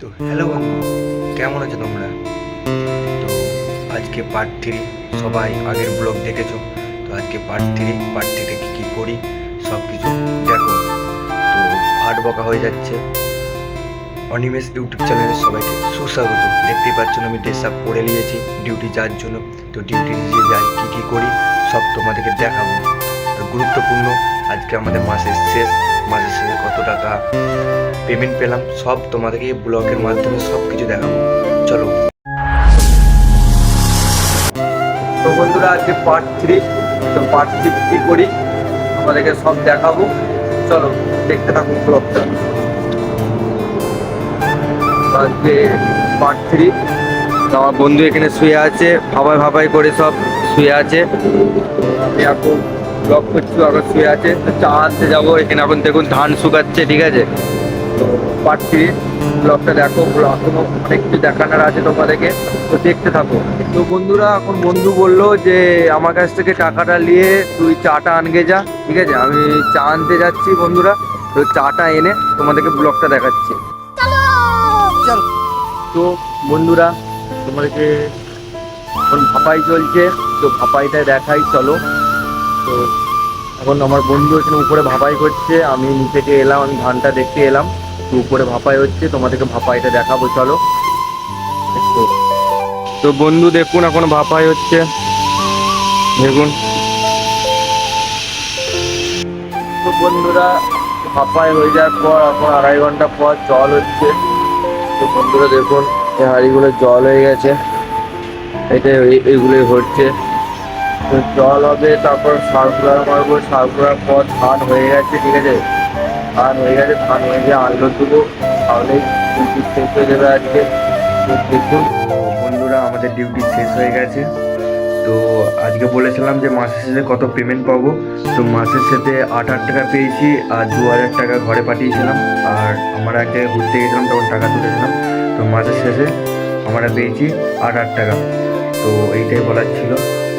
তো হ্যালো বন্ধু, কেমন আছো তোমরা? তো আজকে পার্ট 3। সবাই আগের ব্লগ দেখেছো, তো আজকে পার্ট 3তে কী কী করি সব কিছু দেখো। তো হাট বকা হয়ে যাচ্ছে। অনিমেষ ইউটিউব চ্যানেলে সবাইকে সুস্বাগত। দেখতেই পাচ্ছ আমি ড্রেস আপ পরে নিয়েছি ডিউটি যাওয়ার জন্য। তো ডিউটি যে যাই কী কী করি সব তোমাদেরকে দেখাবো। আর গুরুত্বপূর্ণ, আজকে আমাদের মাসের শেষে কত টাকা পেমেন্ট পেলাম সব তোমাদেরকে এই ব্লগের মাধ্যমে সব কিছু দেখাবো। চলো। তো বন্ধুরা, আজকে পার্ট 3। তো পার্ট 3 কি করি তোমাদেরকে সব দেখাবো। চলো দেখতে থাকুন ব্লগটা। আজকে পার্ট 3। আমার বন্ধু এখানে শুয়ে আছে, ভাবাই করে সব শুয়ে আছে। আমি এখন ব্লগ করছি, এখন শুয়ে আছে। তো চা আনতে যাবো। এখানে এখন দেখুন ধান শুকাচ্ছে, ঠিক আছে। তো পার্ট 3 ব্লগটা দেখো। এখনো অনেক কিছু দেখানোর আছে তোমাদেরকে, তো দেখতে থাকো। তো বন্ধুরা, এখন বন্ধু বললো যে আমার কাছ থেকে টাকাটা নিয়ে তুই চাটা আনগে যা, ঠিক আছে। আমি চা আনতে যাচ্ছি বন্ধুরা। তো চাটা এনে তোমাদেরকে ব্লগটা দেখাচ্ছি। চল। তো বন্ধুরা, তোমাদেরকে এখন ভাপাই চলছে, তো ভাপাইটা দেখাই চলো। তো এখন আমার বন্ধু এখানে উপরে ভাপাই করছে, আমি নিচে থেকে এলাম, আমি ধানটা দেখতে এলাম। তো উপরে ভাপাই হচ্ছে, তোমাদেরকে ভাপাইটা দেখাবো চলো। তো বন্ধু দেখুন এখন ভাপাই হচ্ছে, দেখুন। তো বন্ধুরা, ভাপাই হয়ে যাওয়ার পর এখন 2.5 ঘন্টা পর জল হচ্ছে। তো বন্ধুরা দেখুন, এই হাঁড়িগুলো জল হয়ে গেছে, এটা এইগুলোই হচ্ছে। তো জল হবে, তারপর সার্কুলার মারবো, সার্কুলার পর ধান হয়ে গেছে, ঠিক আছে। ধান হয়ে গিয়ে আনলো দেবো, তাহলেই ডিউটি শেষ হয়ে যাবে আজকে। তো দেখুন বন্ধুরা, আমাদের ডিউটি শেষ হয়ে গেছে। তো আজকে বলেছিলাম যে মাসের শেষে কত পেমেন্ট পাবো। তো মাসের শেষে 8,000 টাকা পেয়েছি, আর 2,000 টাকা ঘরে পাঠিয়েছিলাম। আর আমরা এক জায়গায় ঘুরতে গেছিলাম, তখন টাকা তুলেছিলাম। তো মাসের শেষে আমরা পেয়েছি 8,000 টাকা। তো এইটাই বলার ছিল।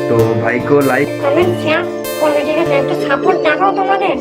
তো ভাইকেও লাইক কমেন্ট শেয়ার করবে, ঠিক আছে। একটু সাপোর্ট দেখাও তোমাদের।